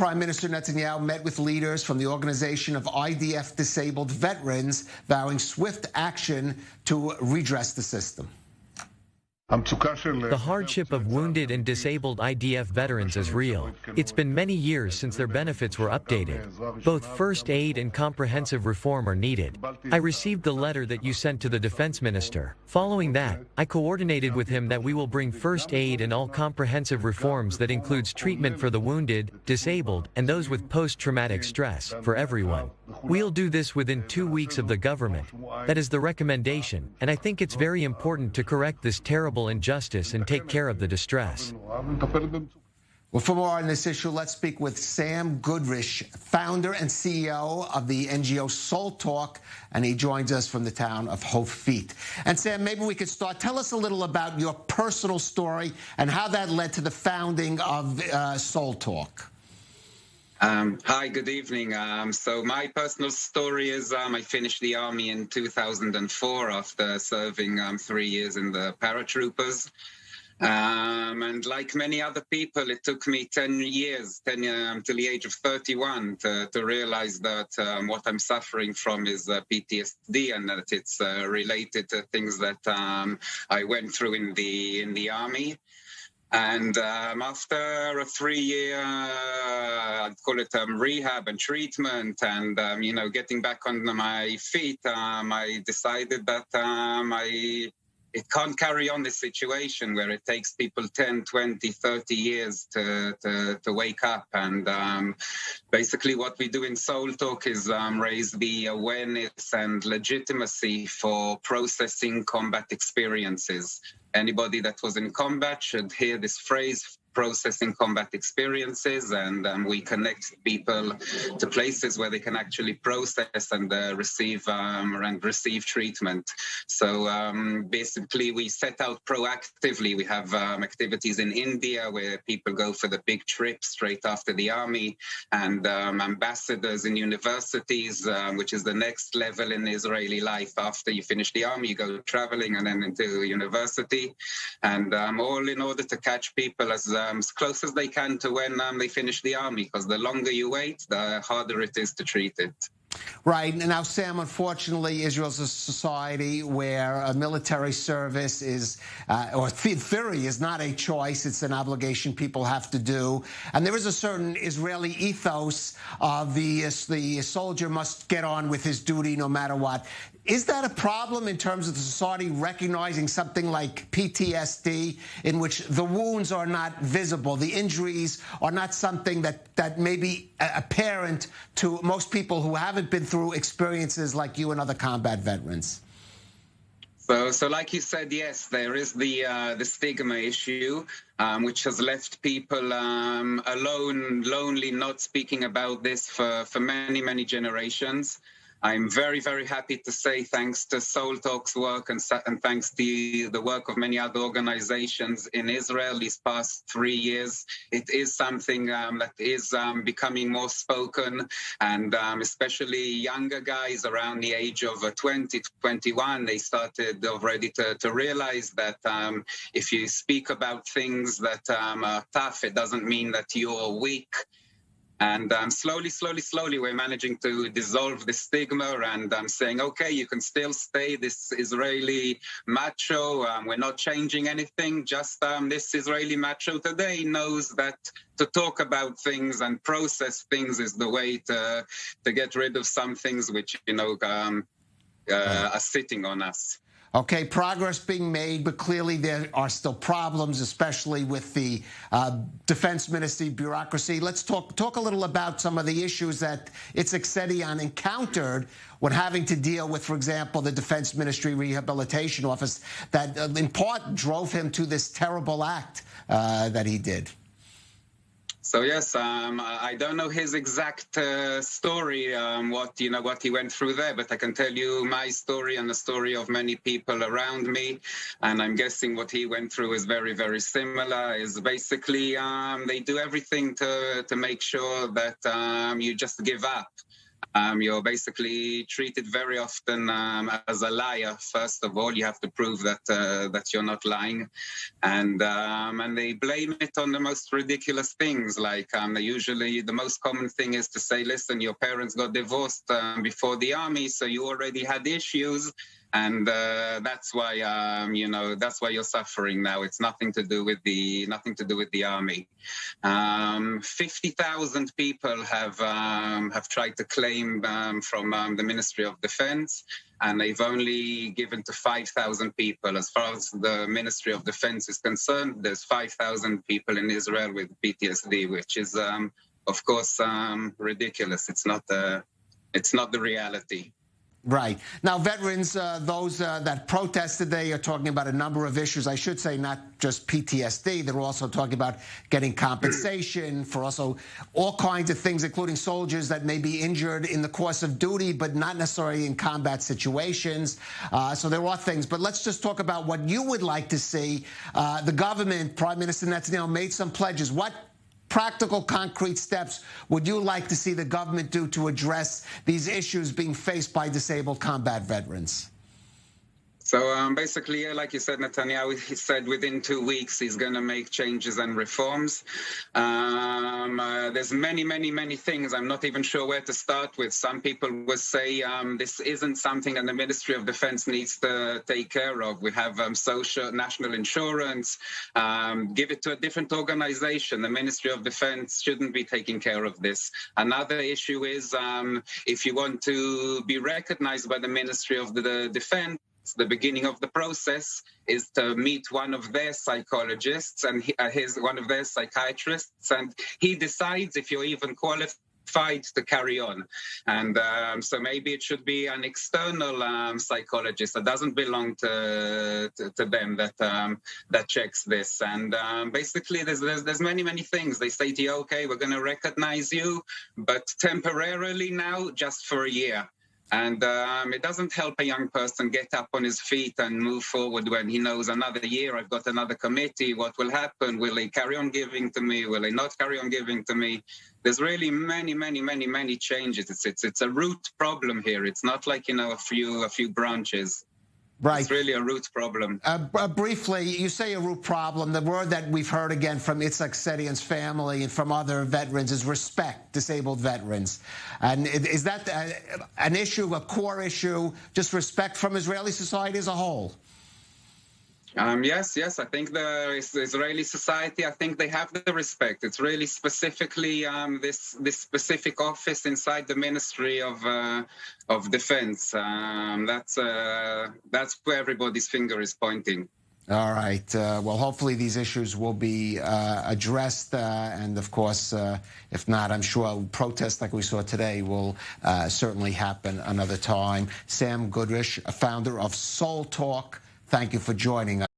Prime Minister Netanyahu met with leaders from the organization of IDF disabled veterans, vowing swift action to redress the system. The hardship of wounded and disabled IDF veterans is real. It's been many years since their benefits were updated. Both first aid and comprehensive reform are needed. I received the letter that you sent to the defense minister. Following that, I coordinated with him that we will bring first aid and all comprehensive reforms that includes treatment for the wounded, disabled, and those with post-traumatic stress, for everyone. We'll do this within 2 weeks of the government. That is the recommendation, and I think it's very important to correct this terrible injustice and take care of the distress. Well, for more on this issue, let's speak with Sam Goodrich, founder and CEO of the NGO Soul Talk, and he joins us from the town of Hofit. And Sam, maybe we could start. Tell us a little about your personal story and how that led to the founding of Soul Talk. Hi, good evening. So my personal story is I finished the army in 2004 after serving 3 years in the paratroopers. And like many other people, it took me 10 years, until the age of 31 to realize that what I'm suffering from is PTSD, and that it's related to things that I went through in the army. And after a 3-year, I'd call it rehab and treatment, and getting back on my feet, I decided that it can't carry on this situation where it takes people 10, 20, 30 years to wake up. And basically what we do in Soul Talk is raise the awareness and legitimacy for processing combat experiences. Anybody that was in combat should hear this phrase, processing combat experiences, and we connect people to places where they can actually process and receive treatment. So basically we set out proactively. We have activities in India where people go for the big trip straight after the army, and ambassadors in universities, which is the next level in Israeli life. After you finish the army, you go traveling and then into university, and all in order to catch people as close as they can to when they finish the army, because the longer you wait, the harder it is to treat it. Right. And now, Sam, unfortunately, Israel's a society where a military service is, or in theory, is not a choice. It's an obligation people have to do. And there is a certain Israeli ethos of the soldier must get on with his duty no matter what. Is that a problem in terms of the society recognizing something like PTSD, in which the wounds are not visible, the injuries are not something that may be apparent to most people who haven't been through experiences like you and other combat veterans? So like you said, yes, there is the stigma issue, which has left people alone, lonely, not speaking about this for many, many generations. I'm very, very happy to say, thanks to Soul Talk's work and thanks to the work of many other organizations in Israel these past 3 years, it is something that is becoming more spoken, and especially younger guys around the age of 20, 21, they started already to realize that if you speak about things that are tough, it doesn't mean that you're weak. And slowly, we're managing to dissolve the stigma, and saying, okay, you can still stay this Israeli macho. We're not changing anything. Just this Israeli macho today knows that to talk about things and process things is the way to get rid of some things which, are sitting on us. Okay, progress being made, but clearly there are still problems, especially with the defense ministry bureaucracy. Let's talk a little about some of the issues that Itzik Sedian encountered when having to deal with, for example, the Defense Ministry Rehabilitation Office that in part drove him to this terrible act that he did. So yes, I don't know his exact story, what he went through there, but I can tell you my story and the story of many people around me, and I'm guessing what he went through is very, very similar. Is basically they do everything to make sure that you just give up. You're basically treated very often as a liar. First of all, you have to prove that that you're not lying, and they blame it on the most ridiculous things. Like usually, the most common thing is to say, "Listen, your parents got divorced before the army, so you already had issues." And that's why that's why you're suffering now. It's nothing to do with the army. 50,000 people have tried to claim from the Ministry of Defense, and they've only given to 5,000 people. As far as the Ministry of Defense is concerned, there's 5,000 people in Israel with PTSD, which is of course ridiculous. It's not the reality. Right. Now, veterans, those that protested, they are talking about a number of issues. I should say not just PTSD. They're also talking about getting compensation for also all kinds of things, including soldiers that may be injured in the course of duty, but not necessarily in combat situations. So there are things. But let's just talk about what you would like to see. The government, Prime Minister Netanyahu, made some pledges. What practical, concrete steps would you like to see the government do to address these issues being faced by disabled combat veterans? So basically, like you said, Netanyahu, he said within 2 weeks he's going to make changes and reforms. There's many things. I'm not even sure where to start with. Some people would say this isn't something that the Ministry of Defense needs to take care of. We have social national insurance. Give it to a different organization. The Ministry of Defense shouldn't be taking care of this. Another issue is if you want to be recognized by the Ministry of the Defense, the beginning of the process is to meet one of their psychologists and one of their psychiatrists, and he decides if you're even qualified to carry on. And so maybe it should be an external psychologist that doesn't belong to them that checks this. And basically, there's many things. They say to you, okay, we're going to recognize you, but temporarily now, just for a year. And it doesn't help a young person get up on his feet and move forward when he knows another year, I've got another committee. What will happen? Will they carry on giving to me? Will they not carry on giving to me? There's really many changes. It's a root problem here. It's not like, a few branches. Right. It's really a root problem. Briefly, you say a root problem. The word that we've heard again from Itzhak Sedian's family and from other veterans is respect, disabled veterans. And is that an issue, a core issue, just respect from Israeli society as a whole? Yes. I think the Israeli society, I think they have the respect. It's really specifically this specific office inside the Ministry of Defense. That's where everybody's finger is pointing. All right. Well, hopefully these issues will be addressed. And of course, if not, I'm sure protests like we saw today will certainly happen another time. Sam Goodrich, founder of Soul Talk, thank you for joining us.